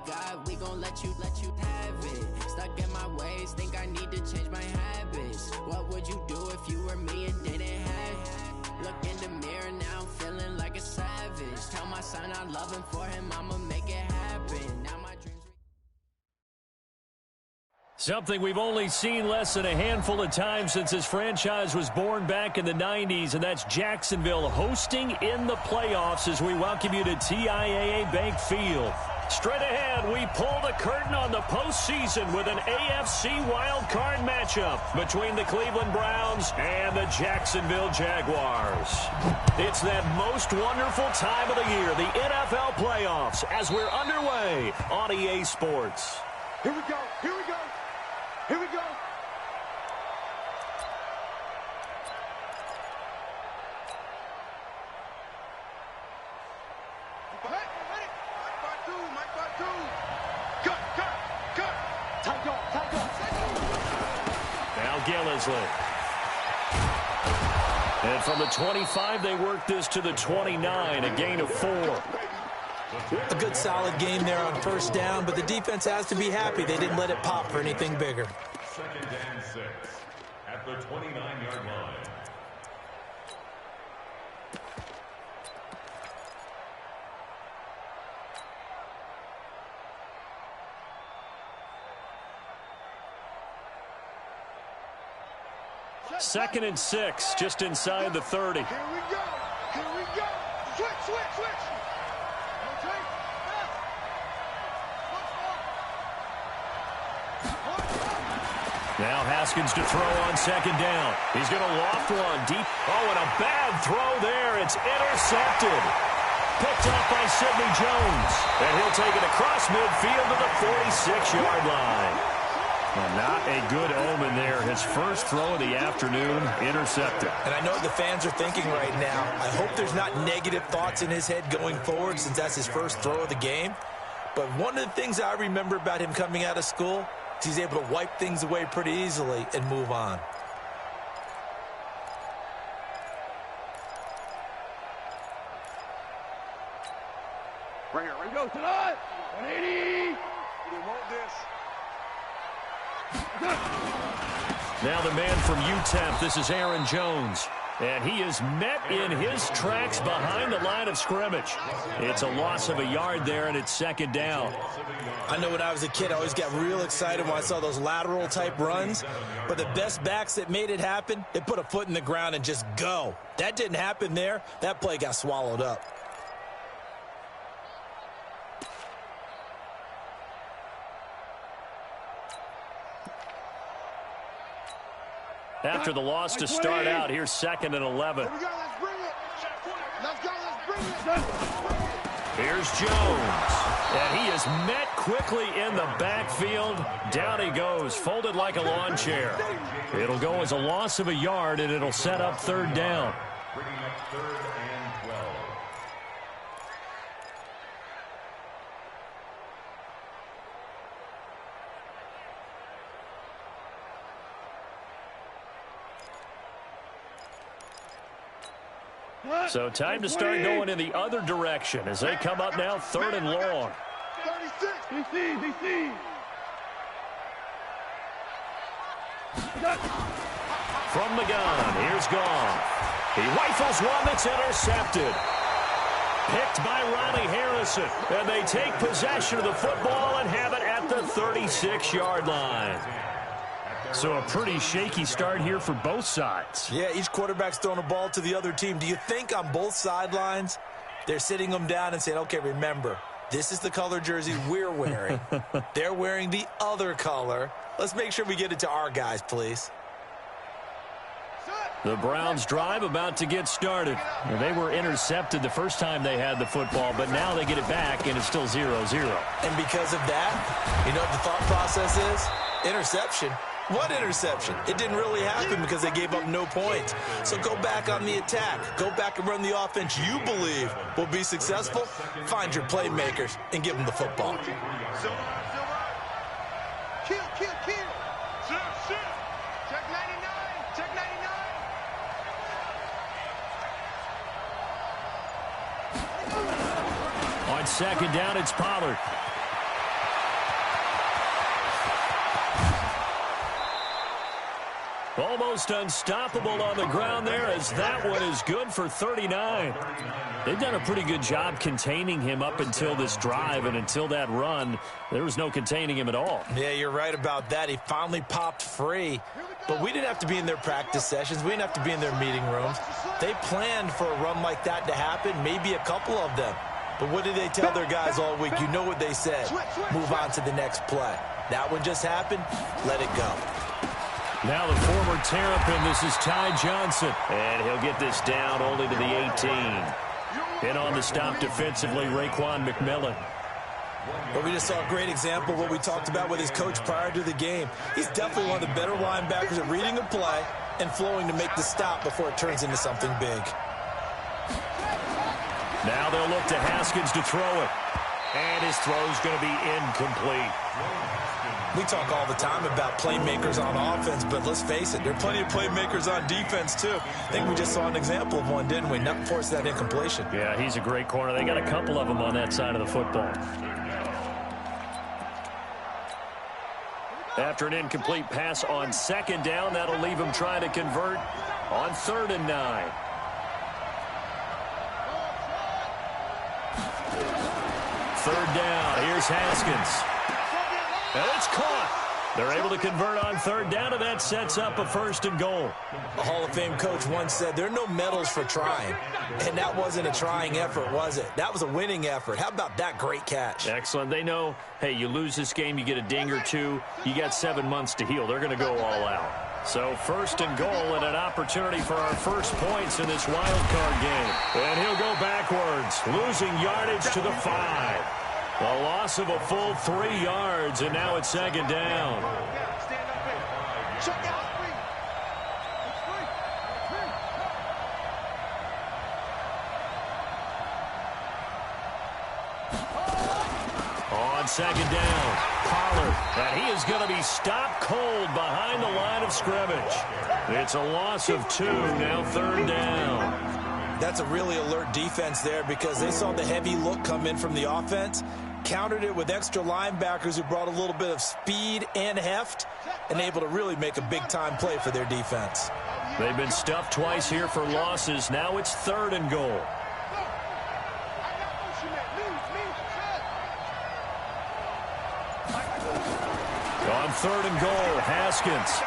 God, we gon' let you have it. Stuck in my ways, think I need to change my habits. What would you do if you were me and didn't have it? Look in the mirror, now I'm feeling like a savage. Tell my son I love him, for him I'ma make it happen. Now my dreams. Something we've only seen less than a handful of times since this franchise was born back in the 90s, and that's Jacksonville hosting in the playoffs as we welcome you to TIAA Bank Field. Straight ahead, we pull the curtain on the postseason with an AFC wildcard matchup between the Cleveland Browns and the Jacksonville Jaguars. It's that most wonderful time of the year, the NFL playoffs, as we're underway on EA Sports. Here we go, here we go, here we go. Now Gillisley. And from the 25, they work this to the 29, a gain of 4. A good solid game there on first down, but the defense has to be happy they didn't let it pop for anything bigger. Second and 6 at the 29-yard line. Second and 6, just inside the 30. Here we go, here we go. Switch, switch, switch. Now Haskins to throw on second down. He's going to loft one deep. Oh, and a bad throw there. It's intercepted. Picked off by Sidney Jones. And he'll take it across midfield to the 46-yard line. Well, not a good omen there. His first throw of the afternoon, intercepted. And I know what the fans are thinking right now. I hope there's not negative thoughts in his head going forward since that's his first throw of the game. But one of the things I remember about him coming out of school, he's able to wipe things away pretty easily and move on. Right here, ready to go, tonight. 180. You want this. Now the man from UTEP, this is Aaron Jones. And he is met in his tracks behind the line of scrimmage. It's a loss of a yard there, and it's second down. I know when I was a kid, I always got real excited when I saw those lateral-type runs. But the best backs that made it happen, they put a foot in the ground and just go. That didn't happen there. That play got swallowed up. After the loss to start out, here's second and 11. Here we go, let's bring it. Let's go, let's bring it. Here's Jones. And he is met quickly in the backfield. Down he goes, folded like a lawn chair. It'll go as a loss of a yard, and it'll set up third down. Bringing up third and 12. So time to start going in the other direction as they come up now third and long. 36. DC. From the gun, here's Goff. He rifles one that's intercepted. Picked by Ronnie Harrison. And they take possession of the football and have it at the 36-yard line. So a pretty shaky start here for both sides. Yeah, each quarterback's throwing a ball to the other team. Do you think on both sidelines they're sitting them down and saying, okay, remember, this is the color jersey we're wearing. They're wearing the other color. Let's make sure we get it to our guys, please. The Browns drive about to get started. Well, they were intercepted the first time they had the football, but now they get it back, and it's still 0-0. And because of that, you know what the thought process is? Interception. What interception? It didn't really happen because they gave up no points. So go back on the attack. Go back and run the offense you believe will be successful. Find your playmakers and give them the football. Kill. Shift. Check 99. On second down, it's Pollard. Almost unstoppable on the ground there, as that one is good for 39. They've done a pretty good job containing him up until this drive, and until that run, there was no containing him at all. Yeah, you're right about that. He finally popped free. But we didn't have to be in their practice sessions. We didn't have to be in their meeting rooms. They planned for a run like that to happen, maybe a couple of them. But what did they tell their guys all week? You know what they said. Move on to the next play. That one just happened. Let it go. Now the former Terrapin, this is Ty Johnson. And he'll get this down only to the 18. In on the stop defensively, Raekwon McMillan. But we just saw a great example of what we talked about with his coach prior to the game. He's definitely one of the better linebackers at reading a play and flowing to make the stop before it turns into something big. Now they'll look to Haskins to throw it. And his throw's going to be incomplete. We talk all the time about playmakers on offense, but let's face it, there are plenty of playmakers on defense, too. I think we just saw an example of one, didn't we? Not force that incompletion. Yeah, he's a great corner. They got a couple of them on that side of the football. After an incomplete pass on second down, that'll leave him trying to convert on 3rd and 9. Third down. Here's Haskins. And it's caught. They're able to convert on 3rd down, and that sets up a 1st and goal. A Hall of Fame coach once said, there are no medals for trying. And that wasn't a trying effort, was it? That was a winning effort. How about that great catch? Excellent. They know, hey, you lose this game, you get a ding or two, you got 7 months to heal. They're going to go all out. So 1st and goal, and an opportunity for our first points in this wild card game. And he'll go backwards, losing yardage to the 5. A loss of a full 3 yards, and now it's 2nd down. On 2nd down, Pollard, and he is going to be stopped cold behind the line of scrimmage. It's a loss of 2, now 3rd down. That's a really alert defense there because they saw the heavy look come in from the offense, countered it with extra linebackers who brought a little bit of speed and heft, and able to really make a big-time play for their defense. They've been stuffed twice here for losses. Now it's 3rd and goal. On 3rd and goal, Haskins.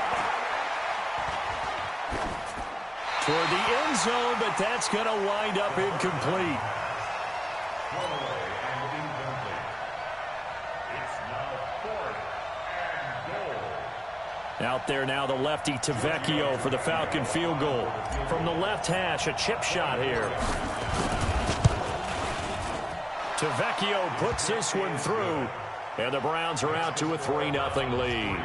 Toward the end zone, but that's going to wind up incomplete. Out there now, the lefty Tavecchio for the Falcon field goal. From the left hash, a chip shot here. Tavecchio puts this one through, and the Browns are out to a 3-0 lead.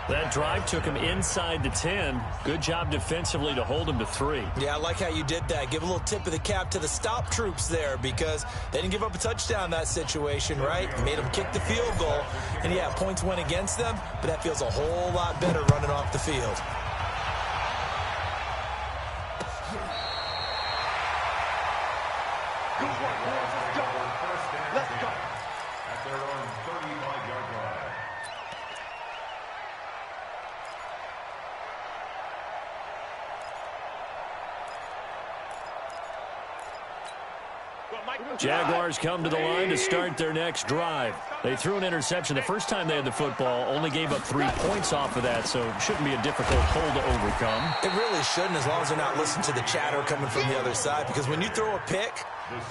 That drive took him inside the 10. Good job defensively to hold him to 3. Yeah, I like how you did that. Give a little tip of the cap to the stop troops there because they didn't give up a touchdown in that situation, right? Made them kick the field goal. And, yeah, points went against them, but that feels a whole lot better running off the field. Let's go. At their own 35-yard line. Jaguars come to the line to start their next drive. They threw an interception the first time they had the football, only gave up 3 points off of that, so it shouldn't be a difficult hole to overcome. It really shouldn't, as long as they're not listening to the chatter coming from the other side, because when you throw a pick,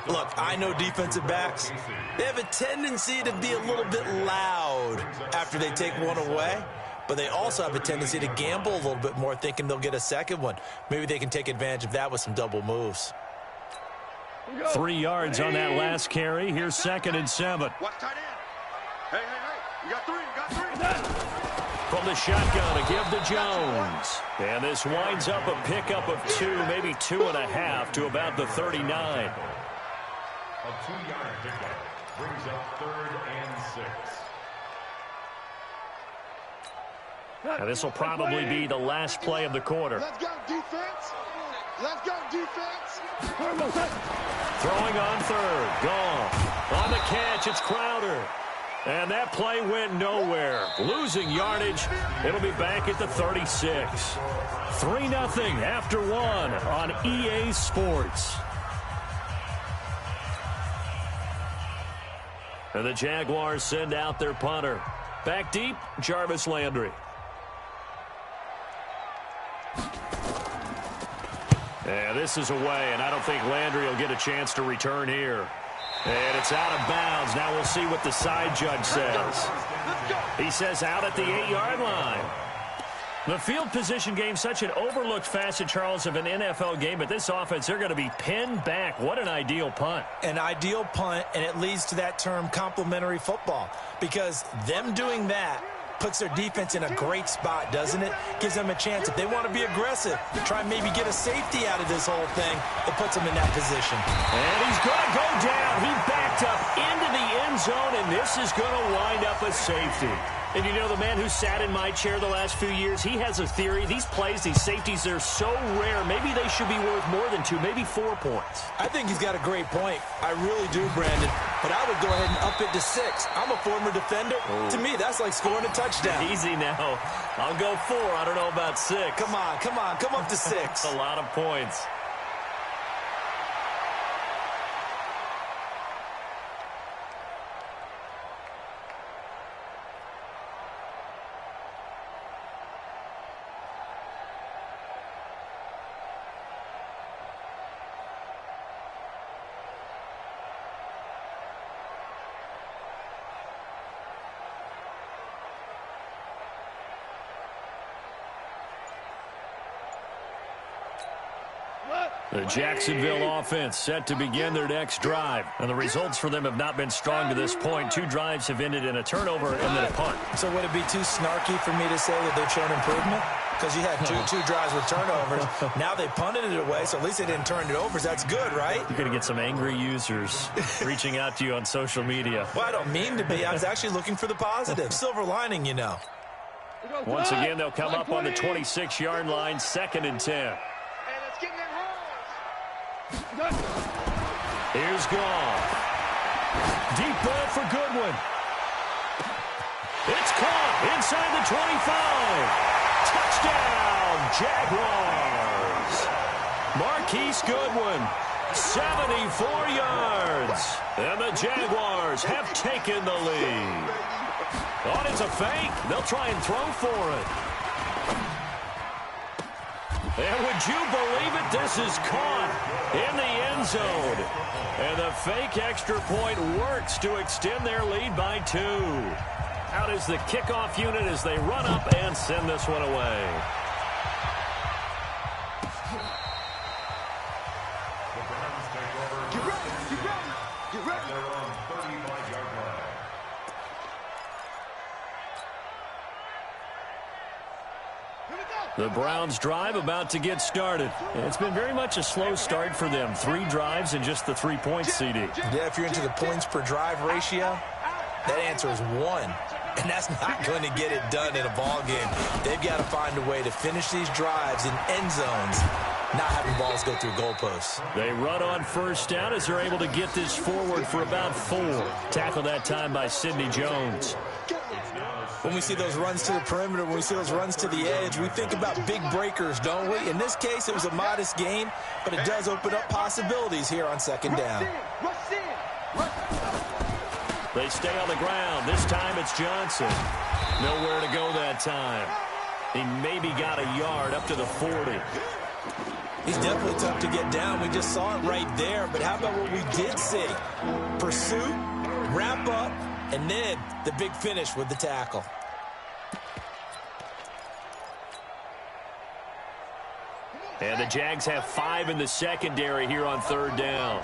look, I know defensive backs, they have a tendency to be a little bit loud after they take one away, but they also have a tendency to gamble a little bit more, thinking they'll get a second one. Maybe they can take advantage of that with some double moves. 3 yards on that last carry. Here's 2nd and 7. Watch tight end. Hey. You got 3. You got 3. From the shotgun, a give to Jones. And this winds up a pickup of 2, maybe 2.5 to about the 39. A 2-yard pickup brings up 3rd and 6. Now this will probably be the last play of the quarter. Let's go, defense. Let's go, defense. Throwing on 3rd. Gone. On the catch, it's Crowder. And that play went nowhere. Losing yardage. It'll be back at the 36. 3-0 after one on EA Sports. And the Jaguars send out their punter. Back deep, Jarvis Landry. Yeah, this is away, and I don't think Landry will get a chance to return here. And it's out of bounds. Now we'll see what the side judge says. He says out at the 8-yard line. The field position game, such an overlooked facet, Charles, of an NFL game. But this offense, they're going to be pinned back. What an ideal punt. An ideal punt, and it leads to that term complementary football. Because them doing that puts their defense in a great spot, doesn't it? Gives them a chance. If they want to be aggressive, try and maybe get a safety out of this whole thing, it puts them in that position. And he's going to go down. He backed up into the end zone, and this is going to wind up a safety. And you know, the man who sat in my chair the last few years, he has a theory. These plays, these safeties, they're so rare. Maybe they should be worth more than 2, maybe 4 points. I think he's got a great point. I really do, Brandon. But I would go ahead and up it to 6. I'm a former defender. Oh. To me, that's like scoring a touchdown. Easy now. I'll go 4. I don't know about 6. Come on. Come up to 6. That's a lot of points. The Jacksonville offense set to begin their next drive. And the results for them have not been strong to this point. 2 drives have ended in a turnover and then a punt. So would it be too snarky for me to say that they've shown improvement? Because you had two drives with turnovers. Now they punted it away, so at least they didn't turn it over. So that's good, right? You're going to get some angry users reaching out to you on social media. Well, I don't mean to be. I was actually looking for the positive. Silver lining, you know. Once again, they'll come up on the 26-yard line, 2nd and 10. Here's Goff. Deep ball for Goodwin. It's caught inside the 25. Touchdown, Jaguars. Marquise Goodwin, 74 yards. And the Jaguars have taken the lead. Oh, it's a fake. They'll try and throw for it. And would you believe it? This is caught in the end zone. And the fake extra point works to extend their lead by 2. Out is the kickoff unit as they run up and send this one away. The Browns take over. Get ready. They're on 35-yard line. The Browns drive about to get started. It's been very much a slow start for them. 3 drives and just the 3 points, CD. Yeah, if you're into the points per drive ratio, that answer is 1. And that's not going to get it done in a ball game. They've got to find a way to finish these drives in end zones, not having balls go through goalposts. They run on first down as they're able to get this forward for about 4. Tackled that time by Sidney Jones. When we see those runs to the perimeter, when we see those runs to the edge, we think about big breakers, don't we? In this case, it was a modest gain, but it does open up possibilities here on 2nd down. They stay on the ground. This time it's Johnson. Nowhere to go that time. He maybe got a yard up to the 40. He's definitely tough to get down. We just saw it right there. But how about what we did see? Pursuit, wrap up, and then the big finish with the tackle. And the Jags have 5 in the secondary here on 3rd down.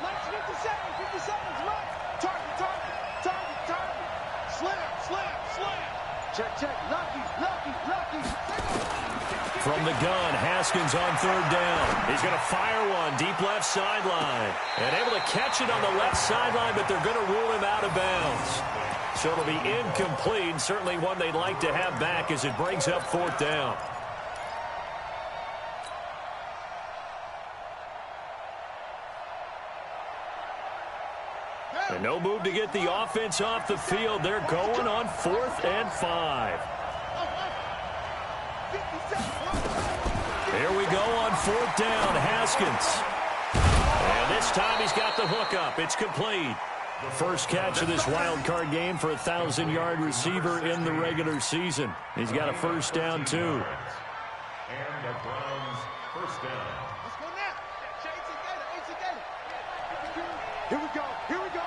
50 seconds, right. Target. Slam. Check. Lucky. From the gun, Haskins on 3rd down. He's going to fire one deep left sideline. And able to catch it on the left sideline, but they're going to rule him out of bounds. So it'll be incomplete. Certainly one they'd like to have back as it brings up 4th down. And no move to get the offense off the field. They're going on 4th and 5. Here we go on 4th down. Haskins. And this time he's got the hook up. It's complete. First catch of this wild card game for a 1,000-yard receiver in the regular season. He's got a first down, too. And the Browns first down. Let's go now. Here we go. Here we go.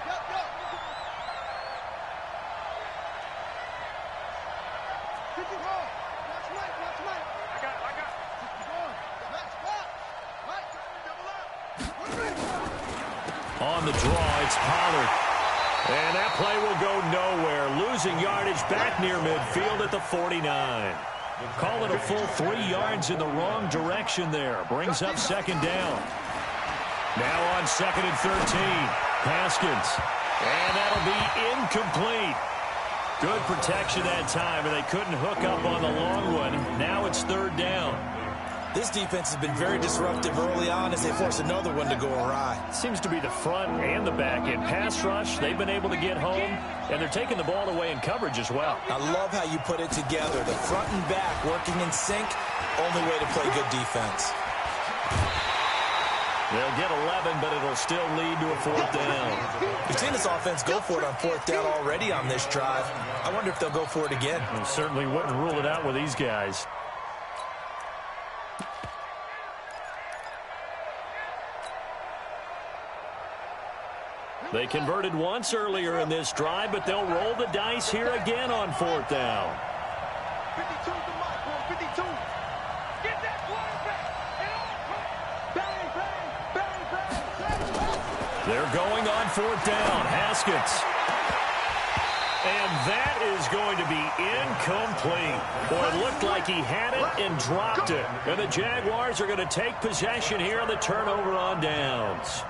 Yup, yup. 50 hard. Watch Mike. Watch Mike. I got it. 50 hard. Let's watch. Mike, double up. On the draw, it's Pollard. And that play will go nowhere. Losing yardage back near midfield at the 49. Call it a full 3 yards in the wrong direction there. Brings up second down. Now on 2nd and 13. Haskins. And that'll be incomplete. Good protection that time, and they couldn't hook up on the long one. Now it's 3rd down. This defense has been very disruptive early on as they force another one to go awry. Seems to be the front and the back end. Pass rush, they've been able to get home, and they're taking the ball away in coverage as well. I love how you put it together. The front and back working in sync, only way to play good defense. They'll get 11, but it'll still lead to a 4th down. We've seen this offense go for it on 4th down already on this drive. I wonder if they'll go for it again. We certainly wouldn't rule it out with these guys. They converted once earlier in this drive, but they'll roll the dice here again on 4th down. 52 to Mike, boy. 52. Get that quarterback. Bang, bang, bang, bang. They're going on 4th down. Haskins. And that is going to be incomplete. Boy, it looked like he had it and dropped it. And the Jaguars are going to take possession here on the turnover on downs.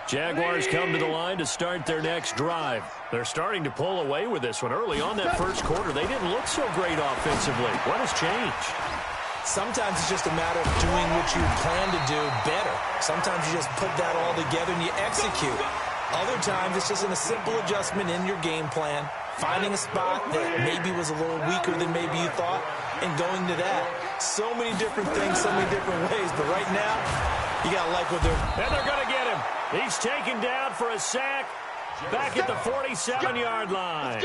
Jaguars come to the line to start their next drive. They're starting to pull away with this one. Early on that first quarter, they didn't look so great offensively. What has changed? Sometimes it's just a matter of doing what you plan to do better. Sometimes you just put that all together and you execute. Other times it's just a simple adjustment in your game plan, finding a spot that maybe was a little weaker than maybe you thought, and going to that. So many different things, so many different ways, but right now, you got to like what they're... And they're going to get him. He's taken down for a sack back at the 47-yard line.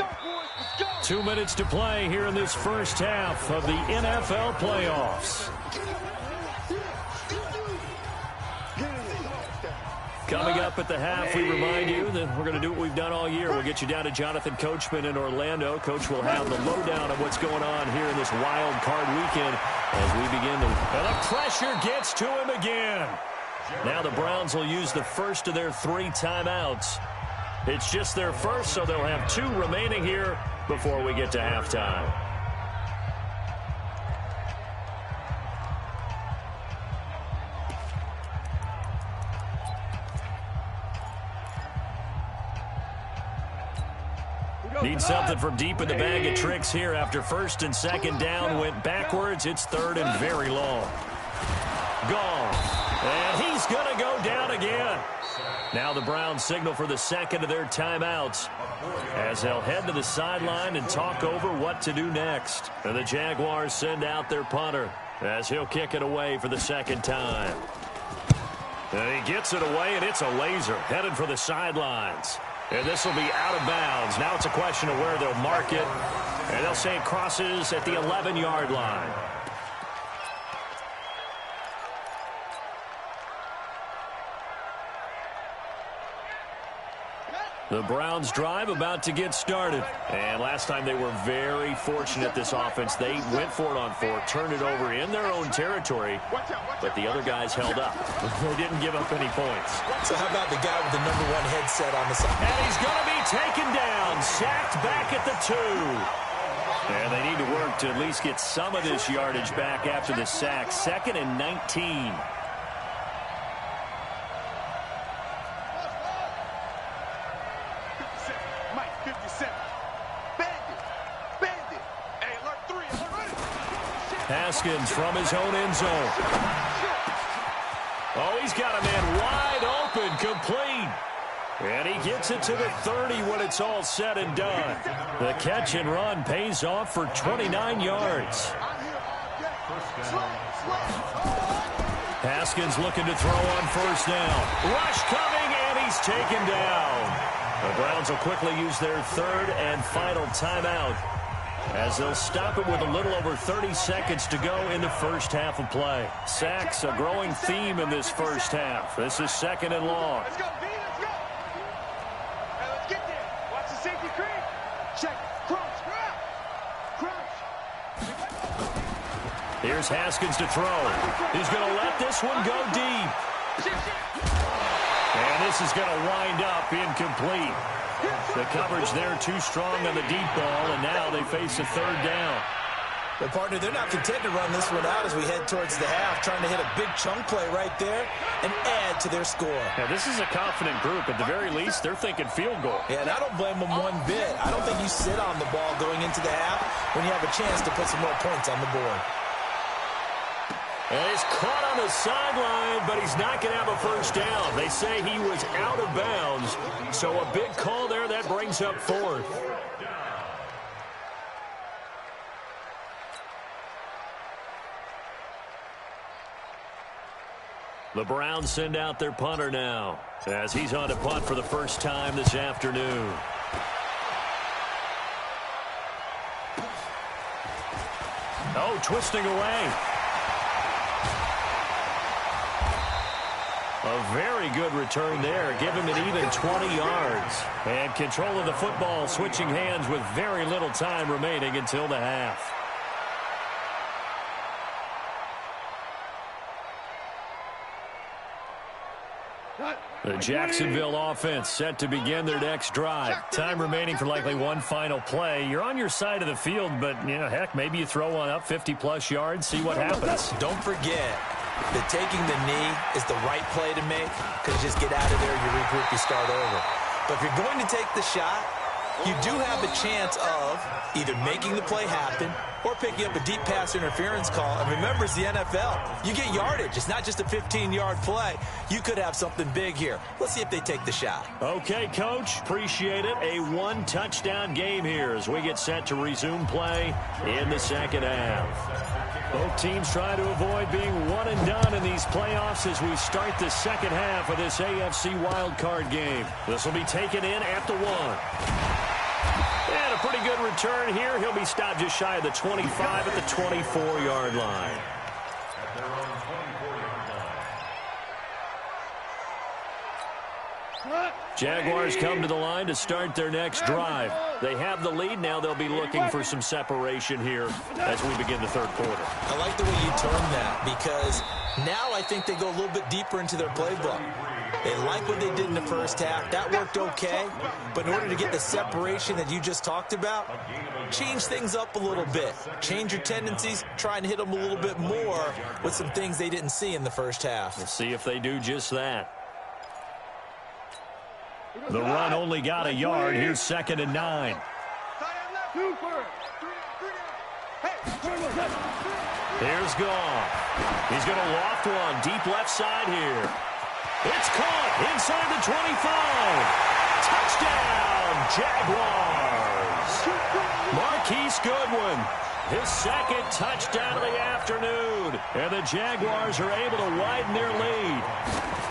2 minutes to play here in this first half of the NFL playoffs. Coming up at the half, we remind you that we're going to do what we've done all year. We'll get you down to Jonathan Coachman in Orlando. Coach will have the lowdown of what's going on here in this wild card weekend as we begin the... And the pressure gets to him again. Now the Browns will use the first of their 3 timeouts. It's just their first, so they'll have 2 remaining here before we get to halftime. Need something from deep in the bag of tricks here after 1st and 2nd down went backwards. It's 3rd and very long. Gone. And he's going to go down again. Now the Browns signal for the 2nd of their timeouts as they'll head to the sideline and talk over what to do next. And the Jaguars send out their punter as he'll kick it away for the 2nd time. And he gets it away, and it's a laser headed for the sidelines. And this will be out of bounds. Now it's a question of where they'll mark it. And they'll say it crosses at the 11-yard line. The Browns drive about to get started. And last time they were very fortunate, this offense. They went for it on 4, turned it over in their own territory, but the other guys held up. They didn't give up any points. So how about the guy with the #1 headset on the side? And he's going to be taken down, sacked back at the 2. And they need to work to at least get some of this yardage back after the sack. 2nd and 19. Haskins from his own end zone. Oh, he's got a man wide open, complete. And he gets it to the 30 when it's all said and done. The catch and run pays off for 29 yards. Haskins looking to throw on first down. Rush coming, and he's taken down. The Browns will quickly use their third and final timeout, as they'll stop it with a little over 30 seconds to go in the first half of play. Sacks, a growing theme in this first half. This is second and long. Let's go, B, let's go. Hey, let's get there. Watch the safety creep. Check. Crunch. Crunch. Here's Haskins to throw. He's going to let this one go deep. And this is going to wind up incomplete. The coverage there too strong on the deep ball, and now they face a third down. But, partner, they're not content to run this one out as we head towards the half, trying to hit a big chunk play right there and add to their score. Now, this is a confident group. At the very least, they're thinking field goal. Yeah, and I don't blame them one bit. I don't think you sit on the ball going into the half when you have a chance to put some more points on the board. And he's caught on the sideline, but he's not going to have a first down. They say he was out of bounds, so a big call there that brings up fourth. The Browns send out their punter now, as he's on to punt for the first time this afternoon. Oh, twisting away. A very good return there. Give him an even 20 yards. And control of the football, switching hands with very little time remaining until the half. The Jacksonville offense set to begin their next drive. Time remaining for likely one final play. You're on your side of the field, but, you know, heck, maybe you throw one up 50-plus yards, see what happens. Don't forget that taking the knee is the right play to make, because you just get out of there, you regroup, you start over. But if you're going to take the shot, you do have a chance of either making the play happen or picking up a deep pass interference call. And remember, it's the NFL. You get yardage. It's not just a 15-yard play. You could have something big here. Let's see if they take the shot. Okay, Coach. Appreciate it. A one-touchdown game here as we get set to resume play in the second half. Both teams try to avoid being one and done in these playoffs as we start the second half of this AFC wildcard game. This will be taken in at the 1. And a pretty good return here. He'll be stopped just shy of the 25 at the 24-yard line. At their own 24-yard line. Jaguars come to the line to start their next drive. They have the lead. Now they'll be looking for some separation here as we begin the third quarter. I like the way you term that, because now I think they go a little bit deeper into their playbook. They like what they did in the first half. That worked okay. But in order to get the separation that you just talked about, change things up a little bit. Change your tendencies. Try and hit them a little bit more with some things they didn't see in the first half. We'll see if they do just that. The run only got a yard. Here's 2nd and 9. Here's Goff. He's going to loft one deep left side here. It's caught inside the 25. Touchdown, Jaguars. Marquise Goodwin, his second touchdown of the afternoon. And the Jaguars are able to widen their lead.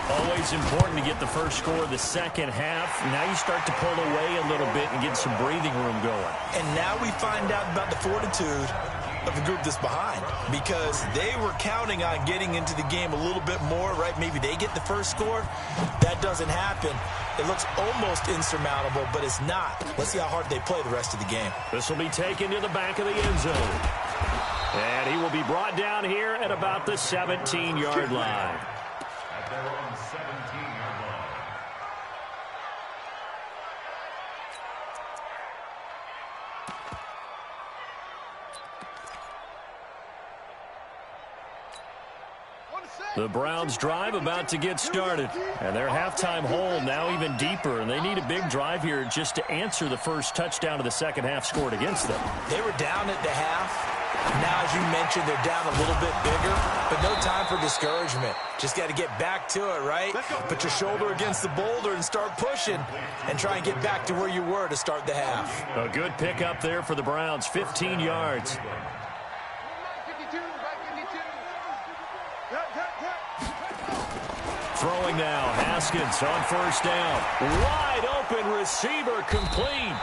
Always important to get the first score of the second half. Now you start to pull away a little bit and get some breathing room going. And now we find out about the fortitude of the group that's behind, because they were counting on getting into the game a little bit more, right? Maybe they get the first score. That doesn't happen. It looks almost insurmountable, but it's not. Let's see how hard they play the rest of the game. This will be taken to the back of the end zone. And he will be brought down here at about the 17-yard line. At their own 17-yard line. The Browns drive about to get started. And their halftime hole now even deeper. And they need a big drive here just to answer the first touchdown of the second half scored against them. They were down at the half. Now, as you mentioned, they're down a little bit bigger, but no time for discouragement. Just got to get back to it, right? Put your shoulder against the boulder and start pushing and try and get back to where you were to start the half. A good pickup there for the Browns, 15 yards. Throwing now, Haskins on first down. Wide open receiver, complete.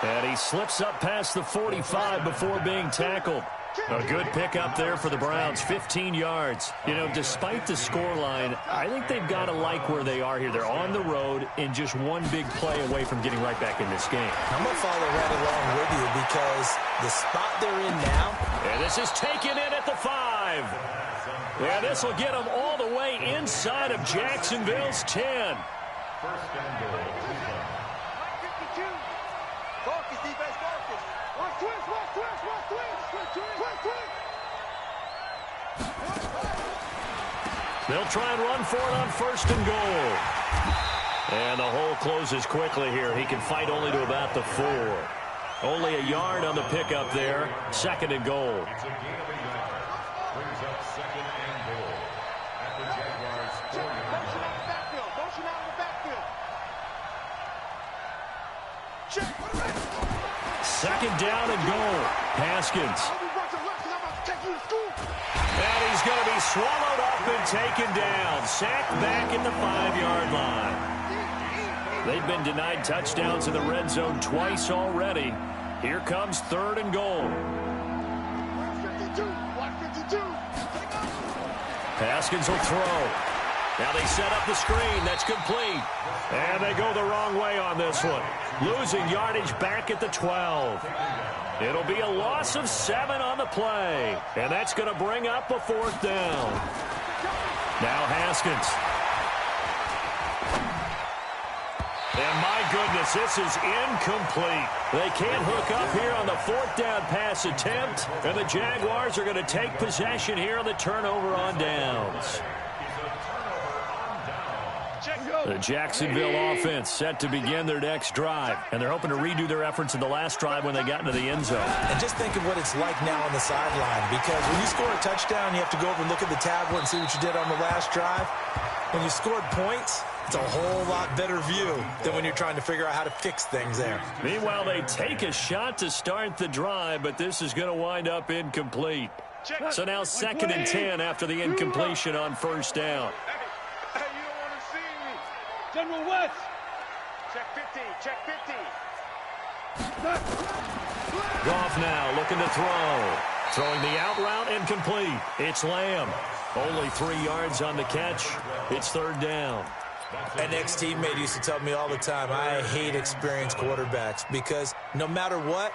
And he slips up past the 45 before being tackled. A good pickup there for the Browns, 15 yards. You know, despite the scoreline, I think they've got to like where they are here. They're on the road and just one big play away from getting right back in this game. I'm going to follow right along with you because the spot they're in now. And this is taken in at the 5. Yeah, this will get them all the way inside of Jacksonville's 10. First and goal. 52. Focus, defense, focus. Watch twist. They'll try and run for it on first and goal. And the hole closes quickly here. He can fight only to about the 4. Only a yard on the pickup there. Second and goal. It's a gain of a yard. Brings up second and goal. At the Jaguars' 4-yard line. Motion out of the backfield. Check. Second down and goal. Haskins. And he's going to be swallowed up and taken down. Sacked back at the 5-yard line. They've been denied touchdowns in the red zone twice already. Here comes third and goal. 152. Haskins will throw. Now they set up the screen. That's complete. And they go the wrong way on this one. Losing yardage back at the 12. It'll be a loss of 7 on the play. And that's going to bring up a fourth down. Now Haskins. And my goodness, this is incomplete. They can't hook up here on the fourth down pass attempt. And the Jaguars are going to take possession here on the turnover on downs. The Jacksonville offense set to begin their next drive. And they're hoping to redo their efforts in the last drive when they got into the end zone. And just think of what it's like now on the sideline. Because when you score a touchdown, you have to go over and look at the tablet and see what you did on the last drive. When you scored points, it's a whole lot better view than when you're trying to figure out how to fix things there. Meanwhile, they take a shot to start the drive, but this is going to wind up incomplete. So now second and 10 after the incompletion on first down. Hey, you don't want to see me. General West. Check 50. Check 50. Goff now looking to throw. Throwing the out route and complete. It's Lamb. Only 3 yards on the catch. It's third down. An ex-teammate used to tell me all the time, I hate experienced quarterbacks because no matter what,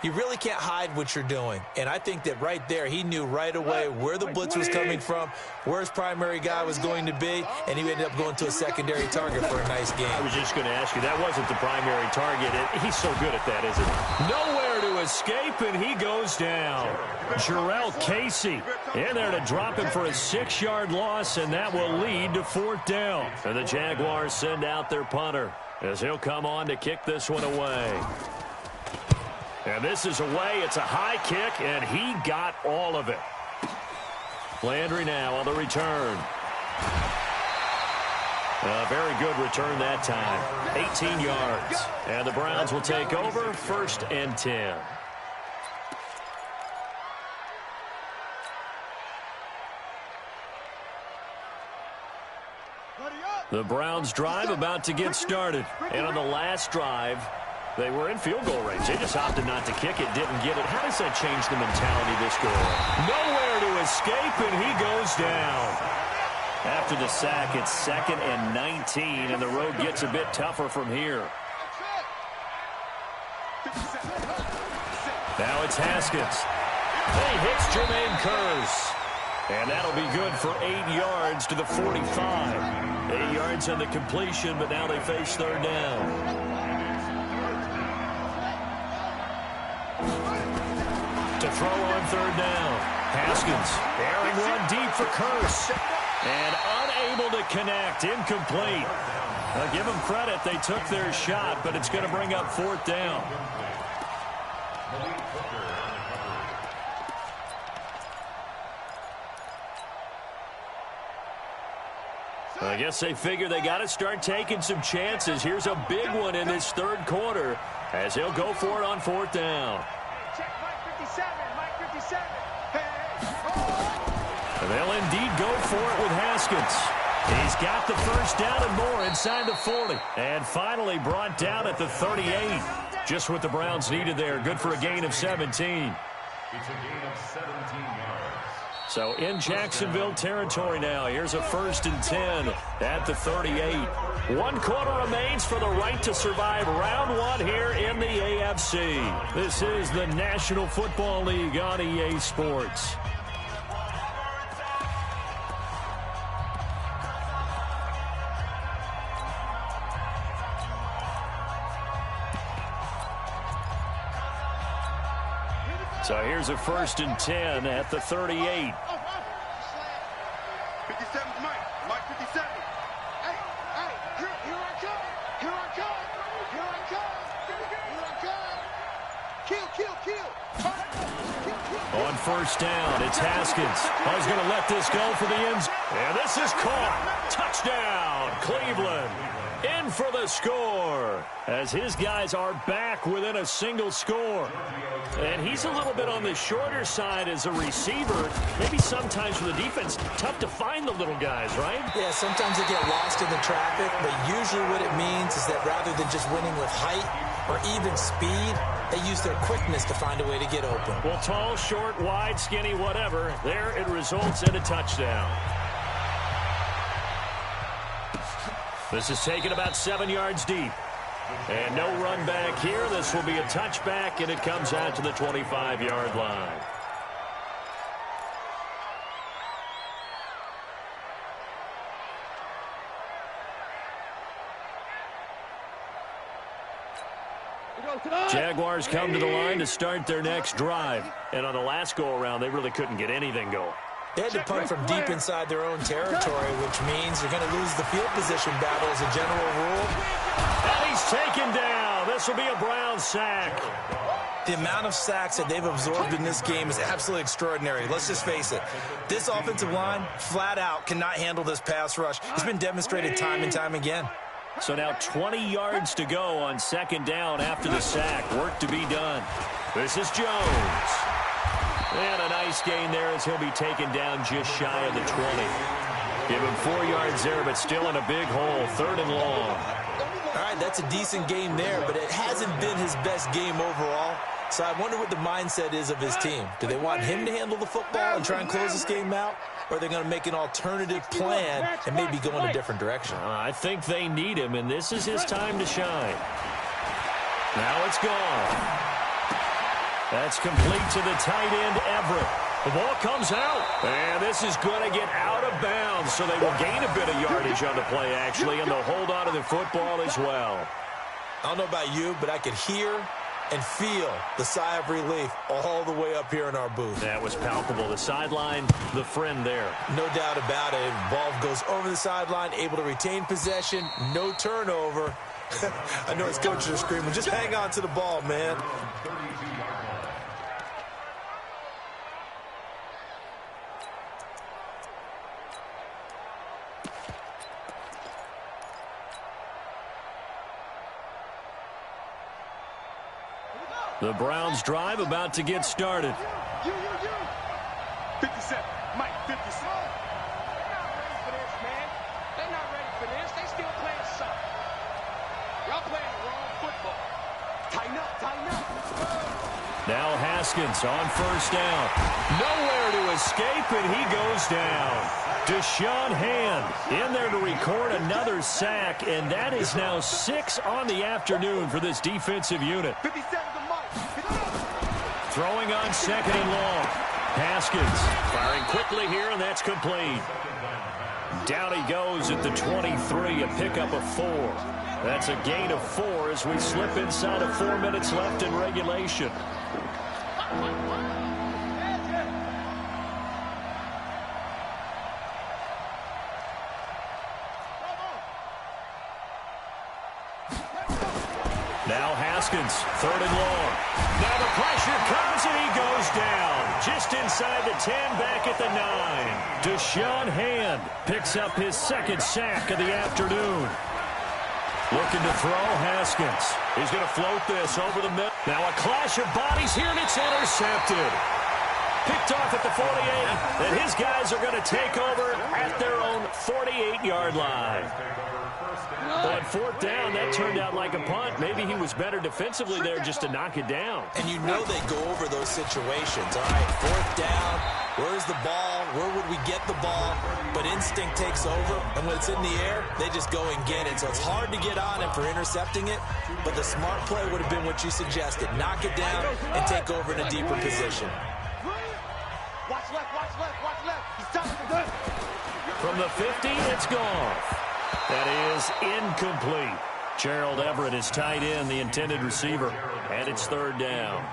you really can't hide what you're doing. And I think that right there, he knew right away where the blitz was coming from, where his primary guy was going to be, and he ended up going to a secondary target for a nice game. I was just going to ask you, that wasn't the primary target. He's so good at that, isn't he? Nowhere to escape, and he goes down. Jarrell Casey in there to drop him for a 6-yard loss, and that will lead to fourth down. And the Jaguars send out their punter as he'll come on to kick this one away. And this is away. It's a high kick, and he got all of it. Landry now on the return. A very good return that time. 18 yards. And the Browns will take over first and 10. The Browns drive about to get started. And on the last drive, they were in field goal range. They just opted not to kick it, didn't get it. How does that change the mentality this go on? Nowhere to escape, and he goes down. After the sack, it's second and 19, and the road gets a bit tougher from here. Now it's Haskins. He hits Jermaine Kearse. And that'll be good for 8 yards to the 45. 8 yards on the completion, but now they face third down. To throw on third down. Haskins airing one deep for Kearse. And unable to connect. Incomplete. Now give them credit. They took their shot, but it's going to bring up fourth down. I guess they figure they got to start taking some chances. Here's a big one in this third quarter as he'll go for it on fourth down. Check Mike 57, Mike 57. And they'll indeed go for it with Haskins. He's got the first down and more inside the 40. And finally brought down at the 38. Just what the Browns needed there. Good for a gain of 17. It's a gain of 17 yards. So in Jacksonville territory now. Here's a 1st and 10 at the 38. 1 quarter remains for the right to survive round 1 here in the AFC. This is the National Football League on EA Sports. So here's a 1st and 10 at the 38. 57's Mike. Mike 57. Hey, here I come. Here I come. Here I come. Here I come. Kill. On 1st down, it's Haskins. I was going to let this go for the end zone. And this is caught. Touchdown, Cleveland. In for the score as his guys are back within a single score. And he's a little bit on the shorter side as a receiver. Maybe sometimes for the defense, tough to find the little guys, right? Yeah, sometimes they get lost in the traffic, but usually what it means is that rather than just winning with height or even speed, they use their quickness to find a way to get open. Well, tall, short, wide, skinny, whatever, there it results in a touchdown. This is taken about 7 yards deep. And no run back here. This will be a touchback, and it comes out to the 25-yard line. Jaguars come to the line to start their next drive. And on the last go-around, they really couldn't get anything going. They had to punt from deep inside their own territory, which means you're going to lose the field position battle as a general rule. And he's taken down. This will be a Brown sack. The amount of sacks that they've absorbed in this game is absolutely extraordinary. Let's just face it. This offensive line, flat out, cannot handle this pass rush. It's been demonstrated time and time again. So now 20 yards to go on 2nd down after the sack. Work to be done. This is Jones. And a nice gain there as he'll be taken down just shy of the 20. Give him 4 yards there, but still in a big hole. 3rd and long. All right, that's a decent game there, but it hasn't been his best game overall. So I wonder what the mindset is of his team. Do they want him to handle the football and try and close this game out? Or are they going to make an alternative plan and maybe go in a different direction? I think they need him, and this is his time to shine. Now it's gone. That's complete to the tight end, Everett. The ball comes out, and this is going to get out of bounds, so they will gain a bit of yardage on the play, actually, and they'll hold on to the football as well. I don't know about you, but I could hear and feel the sigh of relief all the way up here in our booth. That was palpable. The sideline, the friend there. No doubt about it. Ball goes over the sideline, able to retain possession, no turnover. I know his coaches are screaming, just hang on to the ball, man. The Browns drive about to get started. You. 57. Mike 57. They're not ready for this, man. They're not ready for this. They still playing soft. Y'all playing the wrong football. Tighten up. Now Haskins on 1st down. Nowhere to escape, and he goes down. Deshaun Hand in there to record another sack, and that is now 6 on the afternoon for this defensive unit. 57 to Mike. Throwing on 2nd and long. Haskins firing quickly here, and that's complete. Down he goes at the 23, a pickup of 4. That's a gain of 4 as we slip inside of 4 minutes left in regulation. Now Haskins, 3rd and long. Now the pressure comes and he goes down. Just inside the 10, back at the 9. Deshaun Hand picks up his 2nd sack of the afternoon. Looking to throw, Haskins. He's going to float this over the middle. Now a clash of bodies here, and it's intercepted. Picked off at the 48, and his guys are going to take over at their own 48-yard line. On 4th down, that turned out like a punt. Maybe he was better defensively there just to knock it down. And you know they go over those situations. All right, 4th down, where's the ball? Where would we get the ball? But instinct takes over, and when it's in the air, they just go and get it. So it's hard to get on him for intercepting it, but the smart play would have been what you suggested. Knock it down and take over in a deeper position. Watch left, watch left, watch left. He's touching the From the 50, it's gone. That is incomplete. Gerald Everett is tied in, the intended receiver, and it's 3rd down.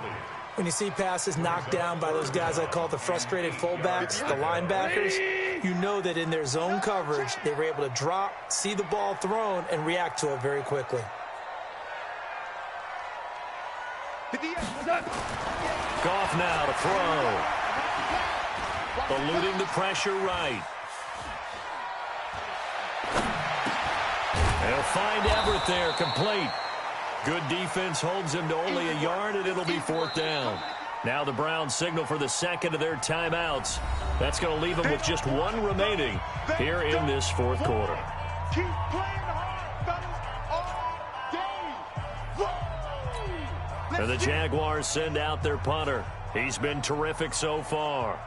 When you see passes knocked down by those guys I call the frustrated fullbacks, the linebackers, you know that in their zone coverage, they were able to drop, see the ball thrown, and react to it very quickly. Goff now to throw. Eluding the pressure right. They'll find Everett there, complete. Good defense holds him to only a yard, and it'll be 4th down. Now the Browns signal for the 2nd of their timeouts. That's going to leave them with just 1 remaining here in this 4th quarter. Keep playing hard, fellas, all day. And the Jaguars send out their punter. He's been terrific so far.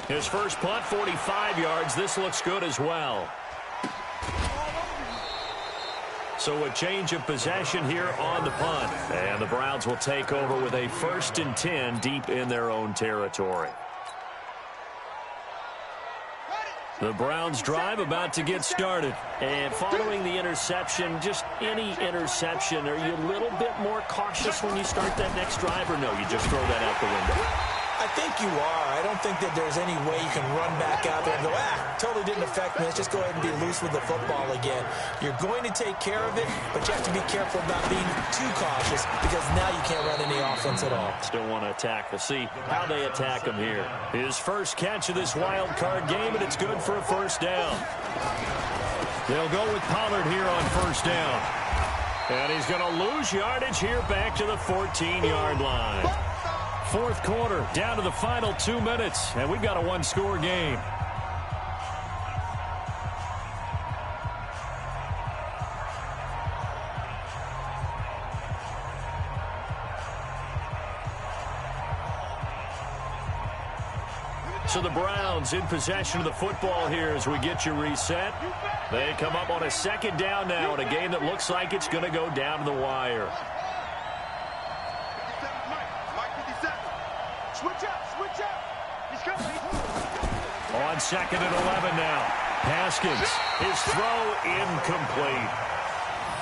His first punt, 45 yards. This looks good as well. So a change of possession here on the punt. And the Browns will take over with a 1st and 10 deep in their own territory. The Browns drive about to get started. And following the interception, just any interception, are you a little bit more cautious when you start that next drive, or no, you just throw that out the window? I think you are. I don't think that there's any way you can run back out there and go, totally didn't affect me. Let's just go ahead and be loose with the football again. You're going to take care of it, but you have to be careful about being too cautious because now you can't run any offense at all. Still want to attack. We'll see how they attack him here. His first catch of this wild card game, and it's good for a 1st down. They'll go with Pollard here on 1st down. And he's going to lose yardage here back to the 14-yard line. 4th quarter, down to the final 2 minutes, and we've got a 1-score game. So the Browns in possession of the football here as we get you reset. They come up on a 2nd down now in a game that looks like it's going to go down to the wire. On 2nd and 11 now. Haskins, his throw incomplete.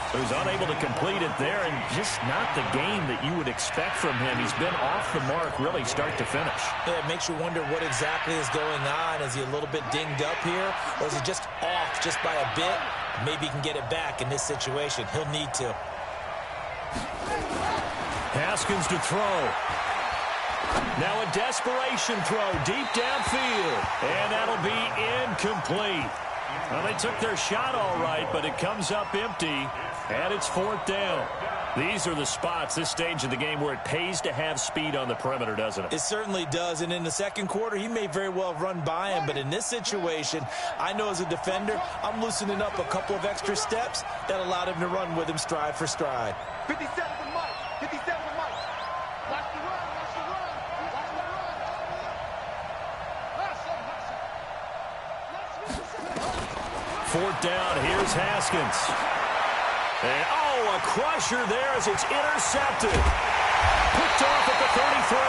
So he's unable to complete it there, and just not the game that you would expect from him. He's been off the mark really start to finish. Yeah, it makes you wonder what exactly is going on. Is he a little bit dinged up here, or is he just off just by a bit? Maybe he can get it back in this situation. He'll need to. Haskins to throw. Now a desperation throw deep downfield, and that'll be incomplete. Well, they took their shot all right, but it comes up empty, and it's 4th down. These are the spots, this stage of the game, where it pays to have speed on the perimeter, doesn't it? It certainly does, and in the 2nd quarter, he may very well run by him, but in this situation, I know as a defender, I'm loosening up a couple of extra steps that allowed him to run with him stride for stride. 57 to Mike, 57 to Mike. Watch the run, watch the run, watch the run. Fourth down, here's Haskins. And, a crusher there as it's intercepted. Picked off at the 33.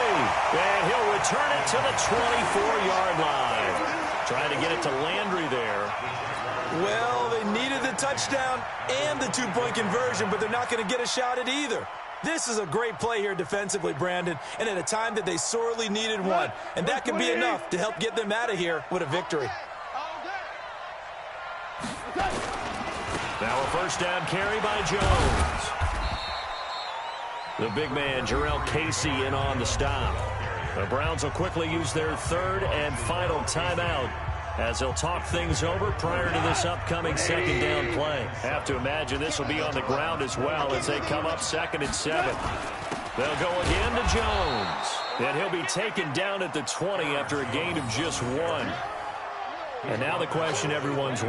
And he'll return it to the 24-yard line. Trying to get it to Landry there. Well, they needed the touchdown and the two-point conversion, but they're not going to get a shot at either. This is a great play here defensively, Brandon, and at a time that they sorely needed one. And that could be enough to help get them out of here with a victory. Now a first down carry by Jones. The big man, Jarrell Casey, in on the stop. The Browns will quickly use their third and final timeout as they'll talk things over prior to this upcoming second down play. Have to imagine this will be on the ground as well as they come up 2nd and 7. They'll go again to Jones. And he'll be taken down at the 20 after a gain of just 1. And now the question everyone's